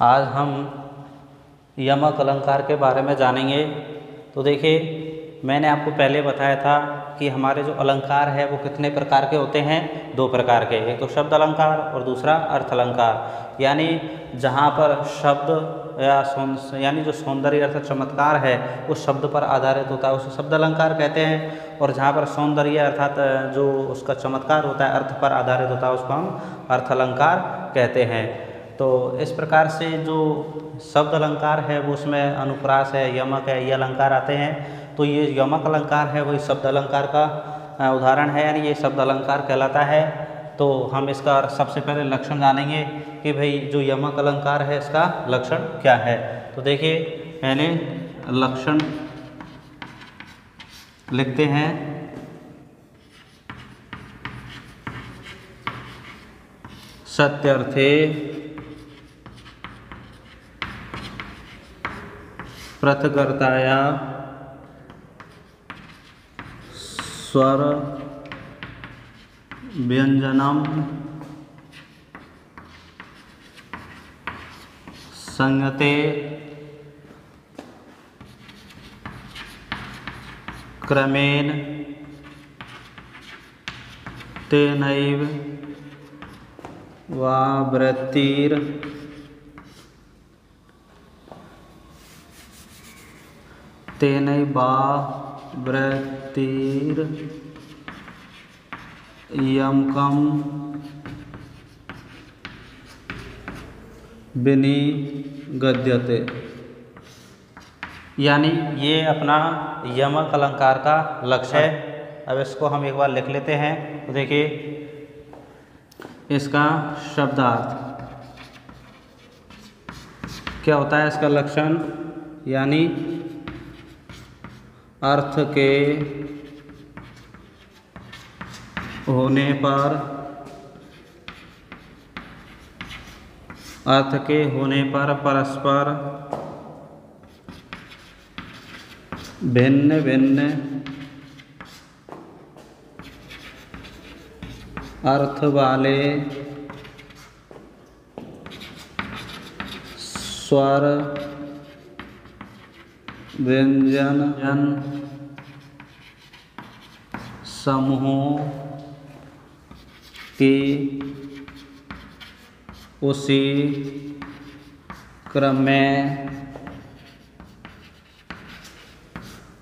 आज हम यमक अलंकार के बारे में जानेंगे। तो देखिए, मैंने आपको पहले बताया था कि हमारे जो अलंकार है वो कितने प्रकार के होते हैं, दो प्रकार के। एक तो शब्द अलंकार और दूसरा अर्थ अलंकार। यानी जहाँ पर शब्द यानी जो सौंदर्य अर्थात चमत्कार है उस शब्द पर आधारित होता है उसे शब्द अलंकार कहते हैं, और जहाँ पर सौंदर्य अर्थात जो उसका चमत्कार होता है अर्थ पर आधारित होता है उसको हम अर्थ अलंकार कहते हैं। तो इस प्रकार से जो शब्द अलंकार है वो उसमें अनुप्रास है, यमक है, ये अलंकार आते हैं। तो ये यमक अलंकार है वही शब्द अलंकार का उदाहरण है, यानी ये शब्द अलंकार कहलाता है। तो हम इसका सबसे पहले लक्षण जानेंगे कि भाई जो यमक अलंकार है इसका लक्षण क्या है। तो देखिए, पहले लक्षण लिखते हैं। सत्यर्थे पृथगर्ताया स्वर व्यंजनम संगते क्रमेण तेनैव वा वृत्तिर तेनैवा वृत्तिर यमकम विनिगद्यते। यानी ये अपना यमक अलंकार का लक्ष्य है। अब इसको हम एक बार लिख लेते हैं। तो देखिए, इसका शब्दार्थ क्या होता है, इसका लक्षण यानी अर्थ के होने पर परस्पर भिन्न भिन्न अर्थ वाले स्वर व्यंजन समूहों की उसी क्रम में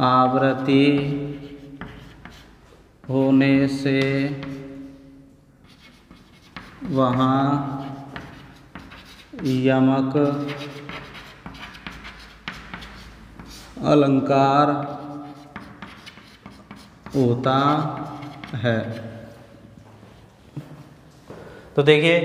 आवृत्ति होने से वहाँ यमक अलंकार होता है। तो देखिए,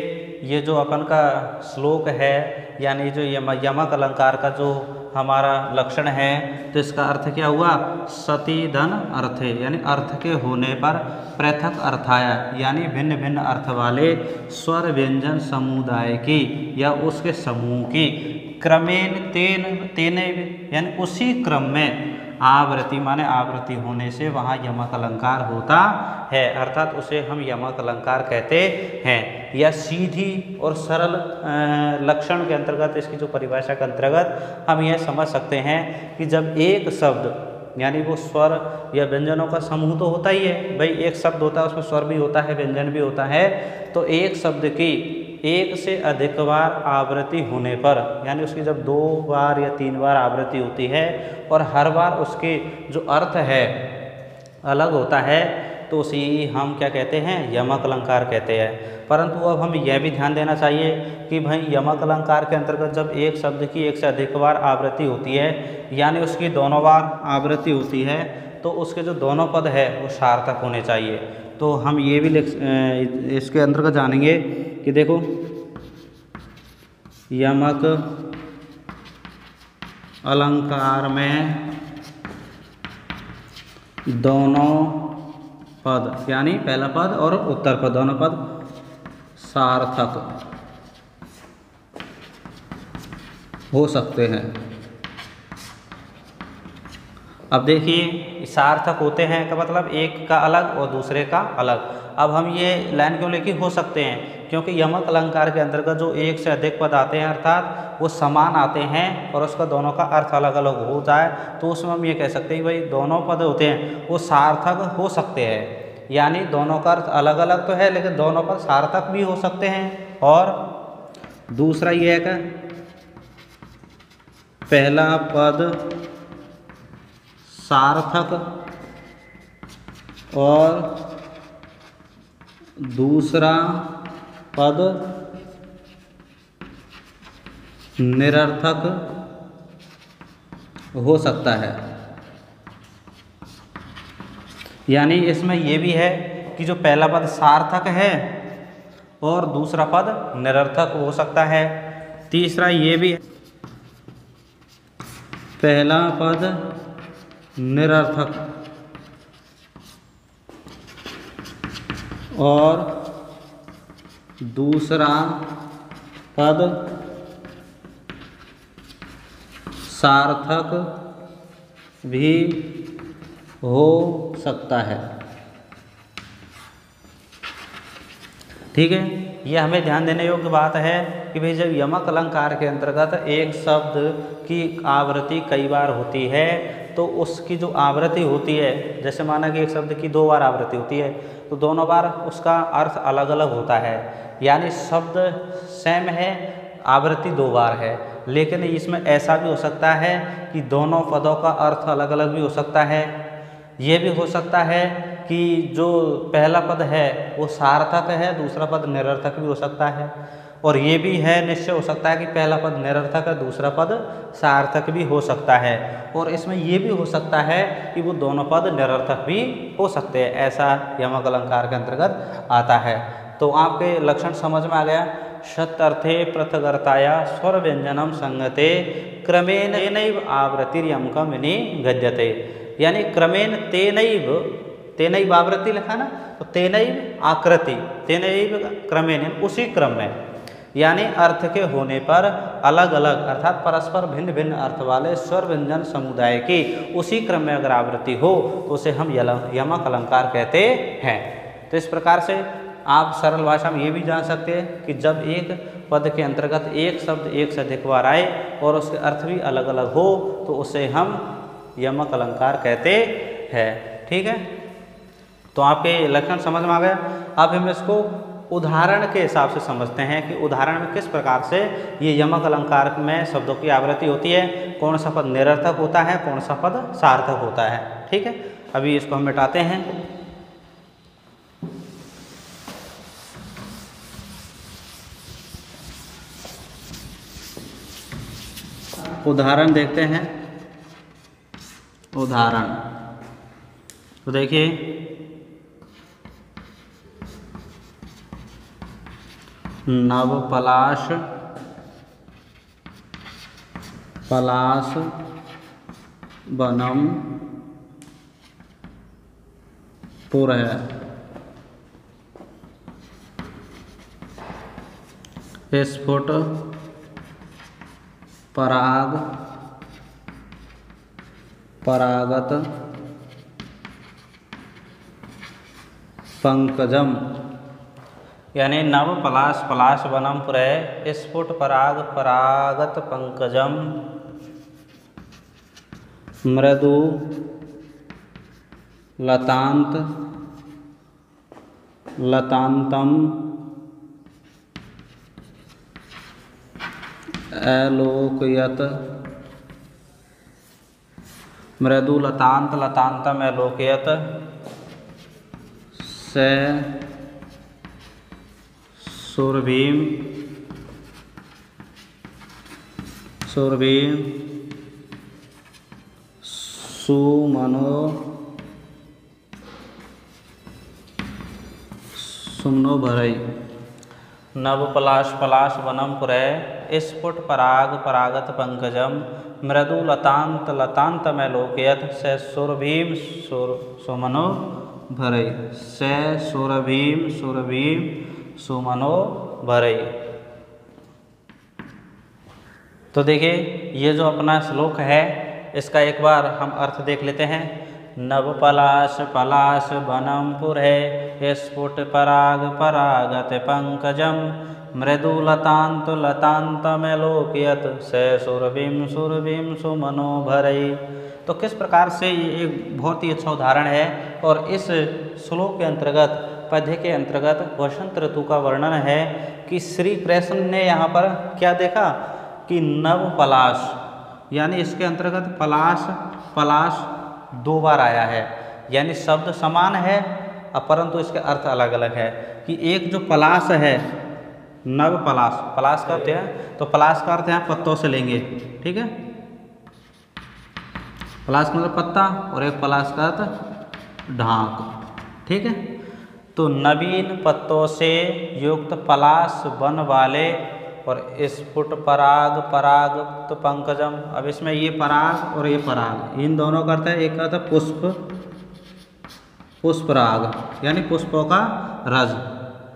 ये जो अपन का श्लोक है यानी जो यमक अलंकार का जो हमारा लक्षण है, तो इसका अर्थ क्या हुआ, सति धन अर्थे, यानी अर्थ के होने पर पृथक अर्थाया, यानी भिन्न भिन्न अर्थ वाले स्वर व्यंजन समुदाय की या उसके समूह की क्रमेण तेने यानी उसी क्रम में आवृत्ति माने आवृत्ति होने से वहाँ यमक अलंकार होता है, अर्थात उसे हम यमक अलंकार कहते हैं। या सीधी और सरल लक्षण के अंतर्गत, इसकी जो परिभाषा के अंतर्गत हम यह समझ सकते हैं कि जब एक शब्द यानी वो स्वर या व्यंजनों का समूह तो होता ही है, भाई एक शब्द होता है उसमें स्वर भी होता है व्यंजन भी होता है, तो एक शब्द की एक से अधिक बार आवृत्ति होने पर, यानी उसकी जब 2 बार या 3 बार आवृत्ति होती है और हर बार उसके जो अर्थ है अलग होता है, तो उसी हम क्या कहते हैं, यमक अलंकार कहते हैं। परंतु अब हमें यह भी ध्यान देना चाहिए कि भाई यमक अलंकार के अंतर्गत जब एक शब्द की एक से अधिक बार आवृत्ति होती है, यानी उसकी दोनों बार आवृत्ति होती है, तो उसके जो दोनों पद है वो सार्थक होने चाहिए। तो हम ये भी इसके अंतर्गत जानेंगे कि देखो, यमक अलंकार में दोनों पद यानी पहला पद और उत्तर पद दोनों पद सार्थक हो सकते हैं। अब देखिए, सार्थक होते हैं का मतलब एक का अलग और दूसरे का अलग। अब हम ये लाइन क्यों लिखी हो सकते हैं, क्योंकि यमक अलंकार के अंतर्गत जो एक से अधिक पद आते हैं अर्थात वो समान आते हैं और उसका दोनों का अर्थ अलग अलग हो जाए तो उसमें हम ये कह सकते हैं भाई दोनों पद होते हैं वो सार्थक हो सकते हैं, यानी दोनों का अर्थ अलग अलग तो है लेकिन दोनों पद सार्थक भी हो सकते हैं। और दूसरा ये है कि पहला पद सार्थक और दूसरा पद निरर्थक हो सकता है। यानी इसमें यह भी है कि जो पहला पद सार्थक है और दूसरा पद निरर्थक हो सकता है। तीसरा ये भी है पहला पद निरर्थक और दूसरा पद सार्थक भी हो सकता है। ठीक है, ये हमें ध्यान देने योग्य बात है कि भाई जब यमक अलंकार के अंतर्गत एक शब्द की आवृत्ति कई बार होती है तो उसकी जो आवृत्ति होती है, जैसे माना कि एक शब्द की 2 बार आवृत्ति होती है तो दोनों बार उसका अर्थ अलग अलग होता है, यानी शब्द सेम है आवृत्ति 2 बार है, लेकिन इसमें ऐसा भी हो सकता है कि दोनों पदों का अर्थ अलग अलग भी हो सकता है। ये भी हो सकता है कि जो पहला पद है वो सार्थक है, दूसरा पद निरर्थक भी हो सकता है। और ये भी है निश्चय हो सकता है कि पहला पद निरर्थक है, दूसरा पद सार्थक भी हो सकता है। और इसमें ये भी हो सकता है कि वो दोनों पद निरर्थक भी हो सकते हैं, ऐसा यमक अलंकार के अंतर्गत आता है। तो आपके लक्षण समझ में आ गया। शतर्थे पृथगर्ताया स्वर व्यंजनम संगते क्रमेण तेनैव आवृत्तिर्यमकम गद्यते, यानी क्रमेण तेनैव आवृत्ति लिखा ना, तो तेनैव आकृति तेनैव क्रमेण उसी क्रम में, यानी अर्थ के होने पर अलग अलग अर्थात परस्पर भिन्न भिन्न अर्थ वाले स्वर व्यंजन समुदाय की उसी क्रम में अगर आवृत्ति हो तो उसे हम यमक अलंकार कहते हैं। तो इस प्रकार से आप सरल भाषा में ये भी जान सकते हैं कि जब एक पद के अंतर्गत एक शब्द एक से अधिक बार आए और उसके अर्थ भी अलग अलग हो तो उसे हम यमक अलंकार कहते हैं। ठीक है, तो आपके लक्षण समझ में आ गया। अब हम इसको उदाहरण के हिसाब से समझते हैं कि उदाहरण में किस प्रकार से ये यमक अलंकार में शब्दों की आवृत्ति होती है, कौन सा पद निरर्थक होता है, कौन सा पद सार्थक होता है। ठीक है, अभी इसको हम मिटाते हैं। उदाहरण देखते हैं। उदाहरण तो देखिए, नवपलाश पलाश वनम पुरः, स्फुट पराग परागत पंकजम, यानी नव पलाश पलाश वनम पुरः स्फुट पराग परागत पंकजम मृदु लतांत लतांतम एलोकयत, मृदु लतांत लतांतम एलोकयत से सुरभीम सुरभीम सुमनो सुमनो भरई, नव पलाश पलाश वनम पुरः स्फुट पराग परागत पंकजम मृदु लतांत लतांतमैलोकयत से सुरभीम सुमनो भरई, से सुरभीम सुरभीम सुमनो भरई। तो देखिए, ये जो अपना श्लोक है इसका एक बार हम अर्थ देख लेते हैं। नव पलाश पलाश वनम पुरे स्फुट पराग परागत पंकजम मृदु लतांत लतांतमेलोकयत स सुरभिम सुमनोभरै। तो किस प्रकार से ये एक बहुत ही अच्छा उदाहरण है और इस श्लोक के अंतर्गत पद्य के अंतर्गत वसंत ऋतु का वर्णन है कि श्री कृष्ण ने यहाँ पर क्या देखा कि नव पलाश, यानी इसके अंतर्गत पलाश पलाश 2 बार आया है, यानी शब्द समान है परंतु इसके अर्थ अलग अलग है। कि एक जो पलाश है नव पलाश, पलाश का अर्थ है, तो पलाश का अर्थ यहाँ पत्तों से लेंगे, ठीक है, पलाश का मतलब पत्ता और एक पलाश का अर्थ ढाक, ठीक है। तो नवीन पत्तों से युक्त पलाश वन वाले और स्फुट पराग पराग पंकजम। अब इसमें ये पराग और ये पराग इन दोनों का अर्थ है, एक का अर्थ पुष्प पुष्पराग यानी पुष्पों का रज,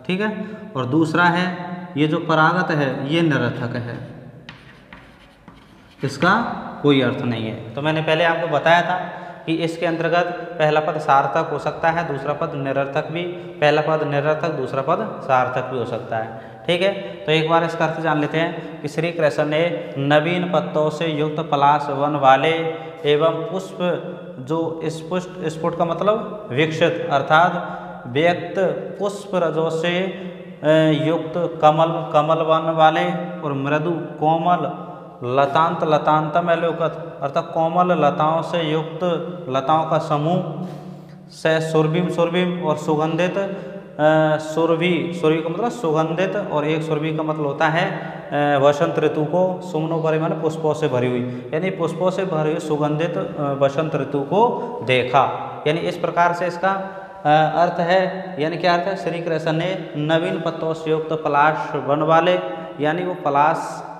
ठीक है, और दूसरा है ये जो परागत है ये निरर्थक है, इसका कोई अर्थ नहीं है। तो मैंने पहले आपको बताया था कि इसके अंतर्गत पहला पद सार्थक हो सकता है, दूसरा पद निरर्थक भी, पहला पद निरर्थक दूसरा पद सार्थक भी हो सकता है, ठीक है। तो एक बार इसका अर्थ जान लेते हैं कि श्री कृष्ण ने नवीन पत्तों से युक्त पलाश वन वाले एवं पुष्प जो स्फुट का मतलब विकसित अर्थात व्यक्त पुष्प रजों से युक्त कमल वन वाले और मृदु कोमल लतांतमेलोकत अर्थात कोमल लताओं से युक्त लताओं का समूह से सुरभिम और सुगंधित सुरभि का मतलब सुगंधित और एक सुरभि का मतलब होता है वसंत ऋतु को सुमनों भरे माने पुष्पों से भरी हुई, यानी पुष्पों से भरी हुई सुगंधित वसंत ऋतु को देखा। यानी इस प्रकार से इसका अर्थ है, यानी क्या अर्थ है, श्री कृष्ण ने नवीन पत्तों से युक्त पलाश वन वाले, यानी वो पलाश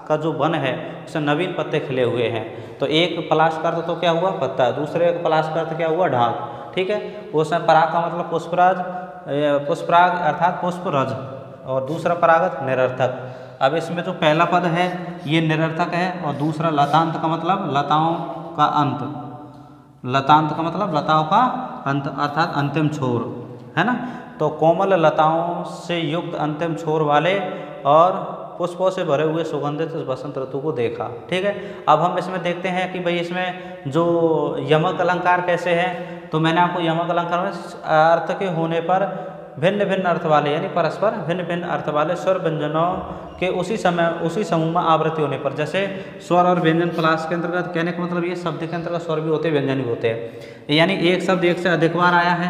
का जो वन है उसमें नवीन पत्ते खिले हुए हैं। तो एक पलाश का अर्थ तो क्या हुआ पत्ता, दूसरे पलाश का अर्थ क्या हुआ ढाक, ठीक है। उसमें पराग का मतलब पुष्पराग अर्थात पुष्परज और दूसरा परागत निरर्थक। अब इसमें जो पहला पद है ये निरर्थक है और दूसरा लतांत का मतलब लताओं का अंत, लतांत का मतलब लताओं का अंत अर्थात अंतिम छोर, है ना। तो कोमल लताओं से युक्त अंतिम छोर वाले और पुष्पों से भरे हुए सुगंधित वसंत ऋतु को देखा, ठीक है। अब हम इसमें देखते हैं कि भाई इसमें जो यमक अलंकार कैसे है। तो मैंने आपको यमक अलंकार में अर्थ के होने पर भिन्न भिन्न अर्थ वाले यानी परस्पर भिन्न भिन्न अर्थ वाले स्वर व्यंजनों के उसी समूह में आवृत्ति होने पर, जैसे स्वर और व्यंजन पलाश के अंतर्गत कहने का मतलब ये शब्द के अंतर्गत स्वर भी होते हैं व्यंजन भी होते हैं, यानी एक शब्द एक से अधिक बार आया है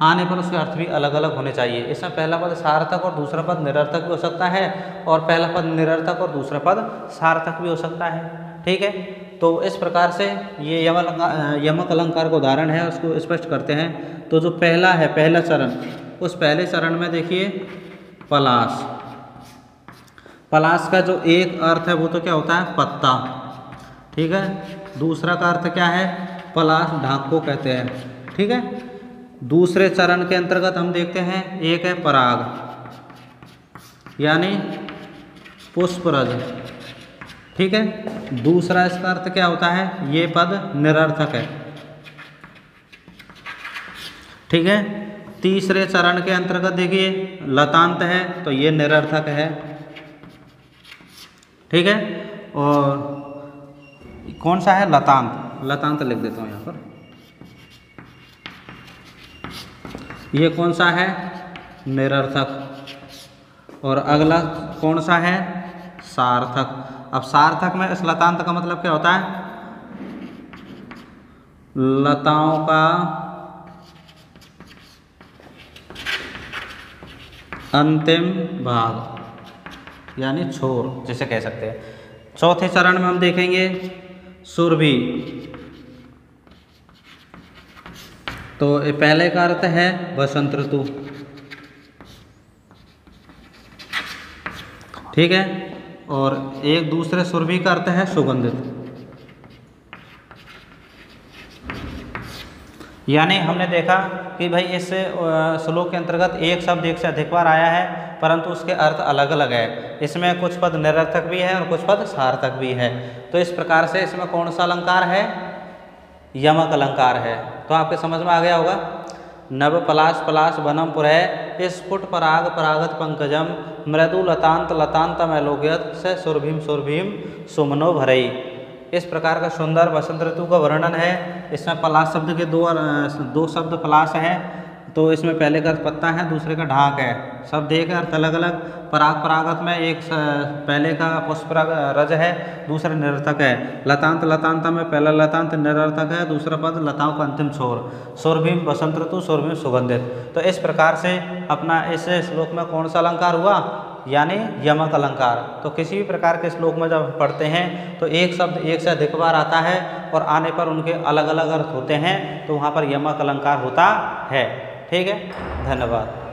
आने पर उसके अर्थ भी अलग अलग होने चाहिए। इसमें पहला पद सार्थक और दूसरा पद निरर्थक भी हो सकता है और पहला पद निरर्थक और दूसरा पद सार्थक भी हो सकता है, ठीक है। तो इस प्रकार से ये यमक अलंकार का उदाहरण है, उसको स्पष्ट करते हैं। तो जो पहला है पहला चरण, उस पहले चरण में देखिए पलाश, पलाश का जो एक अर्थ है वो तो क्या होता है पत्ता, ठीक है। दूसरा का अर्थ क्या है पलाश ढाक को कहते हैं, ठीक है। दूसरे चरण के अंतर्गत हम देखते हैं एक है पराग यानी पुष्परज, ठीक है। दूसरा इसका अर्थ क्या होता है ये पद निरर्थक है, ठीक है। तीसरे चरण के अंतर्गत देखिए लतांत है तो ये निरर्थक है, ठीक है। और कौन सा है लतांत, लतांत लिख देता हूँ यहाँ पर। ये कौन सा है निरर्थक और अगला कौन सा है सार्थक। अब सार्थक में इस लतांत का मतलब क्या होता है लताओं का अंतिम भाग यानी छोर जिसे कह सकते हैं। चौथे चरण में हम देखेंगे सुरभि, तो पहले का अर्थ है वसंत ऋतु, ठीक है। और एक दूसरे सुरभि का अर्थ है सुगंधित, यानी हमने देखा कि भाई इस श्लोक के अंतर्गत एक शब्द एक से अधिक बार आया है परंतु उसके अर्थ अलग अलग है। इसमें कुछ पद निरर्थक भी है और कुछ पद सार्थक भी है। तो इस प्रकार से इसमें कौन सा अलंकार है यमक अलंकार है। तो आपके समझ में आ गया होगा। नभ पलाश पलाश वनम पुरः स्फुट पराग परागत पंकजम मृदु लतांत लतांतमैलोक्यत स सुरभीम सुरभीम सुमनो भरई। इस प्रकार का सुंदर बसंत ऋतु का वर्णन है। इसमें पलाश शब्द के दो शब्द पलाश हैं, तो इसमें पहले का पत्ता है, दूसरे का ढाक है। शब्द एक अर्थ अलग अलग। पराग परागत में एक पहले का पुष्पराग रज है, दूसरा निरर्थक है। लतांत लतांत में पहला लतांत निरर्थक है, दूसरा पद लताओं का अंतिम छोर। सुरभीम बसंत ऋतु, सुरभीम सुगंधित। तो इस प्रकार से अपना इस श्लोक में कौन सा अलंकार हुआ, यानी यमक अलंकार। तो किसी भी प्रकार के श्लोक में जब पढ़ते हैं तो एक शब्द एक से अधिक बार आता है और आने पर उनके अलग अलग अर्थ होते हैं, तो वहाँ पर यमक अलंकार होता है। ठीक है, धन्यवाद।